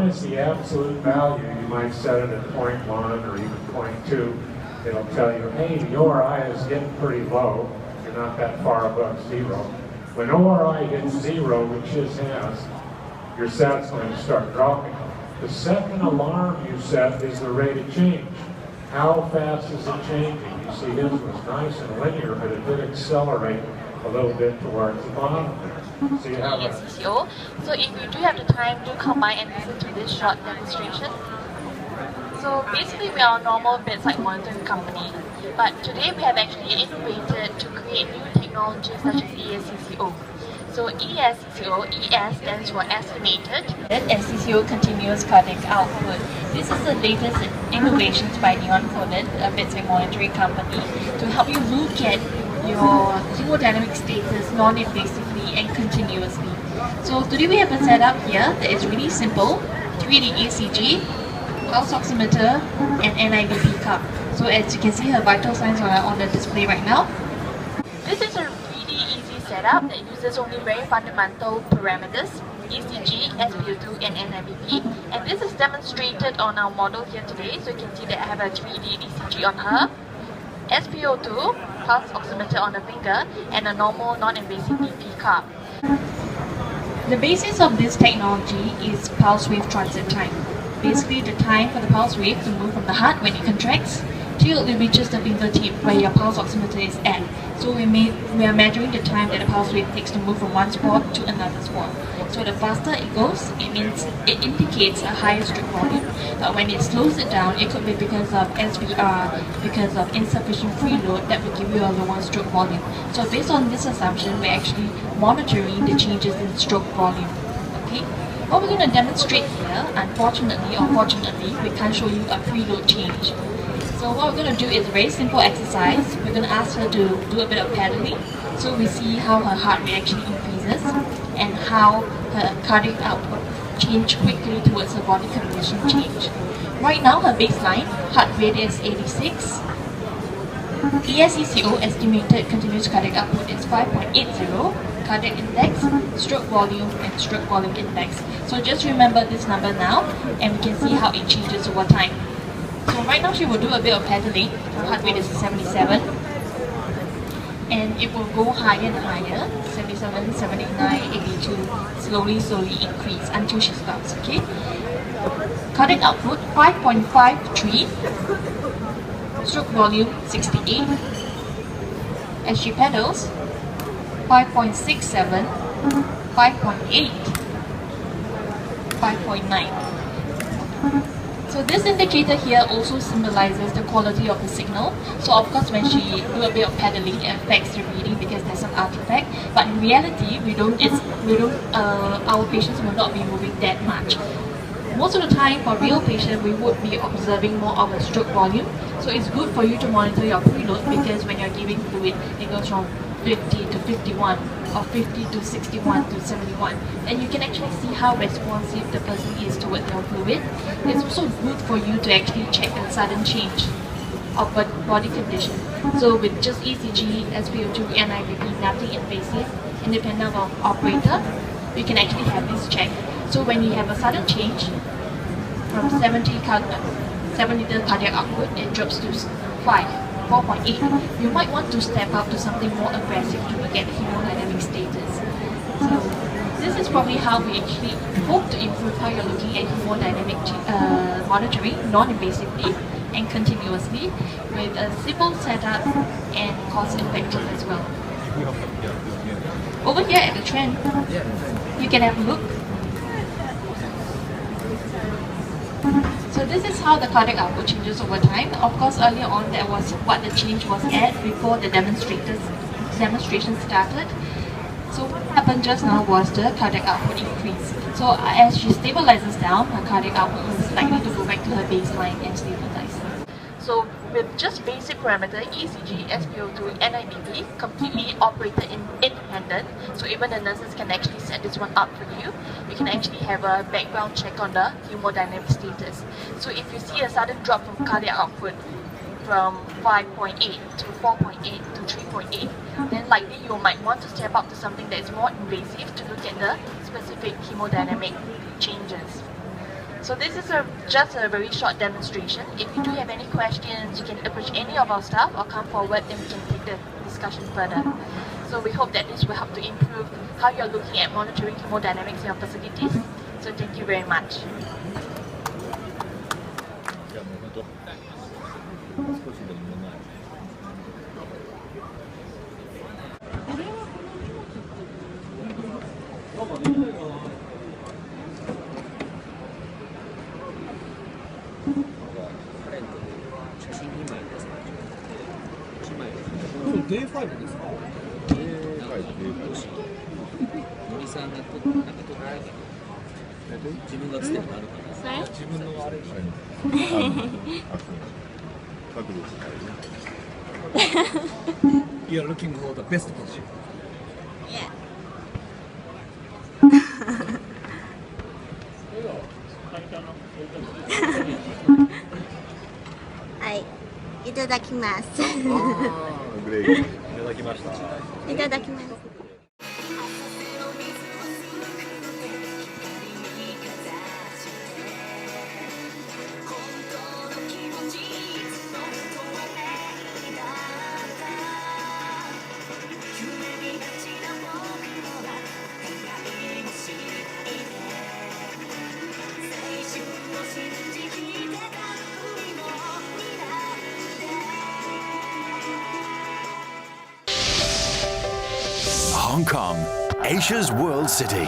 is the absolute value. You might set it at 0.1 or even 0.2. It'll tell you, hey, the ORI is getting pretty low. You're not that far above 0. When ORI hits 0, which it has, your set's going to start dropping. The second alarm you set is the rate of change. How fast is it changing? You see, his was nice and linear, but it did accelerate a little bit towards the bottom there. So you have ESCCO. So if you do have the time, do come by and listen to this short demonstration. So basically we are a normal bedside monitoring company, but today we have actually innovated to create new technologies such as ESCCO. So ESCCO, ES stands for estimated, and CCO continuous cardiac output. This is the latest innovations by Neon-Folded, a bedside monitoring company, to help you look at your hemodynamic status non-invasively and continuously. So today we have a setup here that is really simple: 3D ECG, pulse oximeter, and NIBP cuff. So as you can see, her vital signs are on the display right now. This is a really easy setup that uses only very fundamental parameters: ECG, SpO2, and NIBP. And this is demonstrated on our model here today. So you can see that I have a 3D ECG on her, SpO2, pulse oximeter on the finger, and a normal non-invasive BP cuff. The basis of this technology is pulse wave transit time. Basically, the time for the pulse wave to move from the heart when it contracts till it reaches the fingertip where your pulse oximeter is at. So we are measuring the time that the pulse wave takes to move from one spot to another spot. So the faster it goes, it indicates a higher stroke volume. But when it slows it down, it could be because of SVR, because of insufficient preload that will give you a lower stroke volume. So based on this assumption, we're actually monitoring the changes in stroke volume. Okay. What we're going to demonstrate here, unfortunately or fortunately, we can't show you a preload change. So what we're going to do is a very simple exercise. We're going to ask her to do a bit of paddling, so we see how her heart rate actually increases and how her cardiac output change quickly towards her body composition change. Right now her baseline heart rate is 86. ESCCO estimated continuous cardiac output is 5.80. Cardiac index, stroke volume, and stroke volume index. So just remember this number now, and we can see how it changes over time. So right now she will do a bit of paddling. Her heart rate is 77, and it will go higher and higher, 77, 79, 82, slowly increase until she stops, okay? Cardiac output 5.53, stroke volume 68. As she pedals, 5.67, 5.8, 5.9. So this indicator here also symbolizes the quality of the signal. So of course when she do a bit of paddling, it affects the reading because there's some artifact. But in reality, our patients will not be moving that much. Most of the time for real patients, we would be observing more of a stroke volume. So it's good for you to monitor your preload, because when you're giving fluid, it goes from 50 to 51 or 50 to 61 to 71, and you can actually see how responsive the person is towards your fluid. It's also good for you to actually check a sudden change of body condition. So with just ECG, SpO2, NIBP, nothing invasive, independent of operator, you can actually have this check. So when you have a sudden change from 7 liter cardiac output, it drops to 4.8, you might want to step up to something more aggressive to look at hemodynamic status. So this is probably how we actually hope to improve how you're looking at hemodynamic monitoring non-invasively and continuously with a simple setup and cost effective as well. Over here at the trend, you can have a look. So this is how the cardiac output changes over time. Of course, earlier on that was what the change was at before the demonstration started. So what happened just now was the cardiac output increase. So as she stabilizes down, her cardiac output is likely to go back to her baseline and stabilize. So with just basic parameter, ECG, SpO2, NIBP, completely operated independent, so even the nurses can actually set this one up for you. You can actually have a background check on the hemodynamic status. So if you see a sudden drop from cardiac output from 5.8 to 4.8 to 3.8, then likely you might want to step up to something that is more invasive to look at the specific hemodynamic changes. So this is just a very short demonstration. If you do have any questions, you can approach any of our staff or come forward and we can take the discussion further. So we hope that this will help to improve how you're looking at monitoring hemodynamics in your facilities. So thank you very much. じゃあもう本当少しでも前。カレントで写真2枚ですか。1枚。これ Day5 ですか。Day5。森さんが撮ってたから。自分がつってるのあるから。自分のあれ。You're looking for the best position. Yeah. はい、いただきます。グレイ。いただきました。いただきます。Hong Kong, Asia's world city.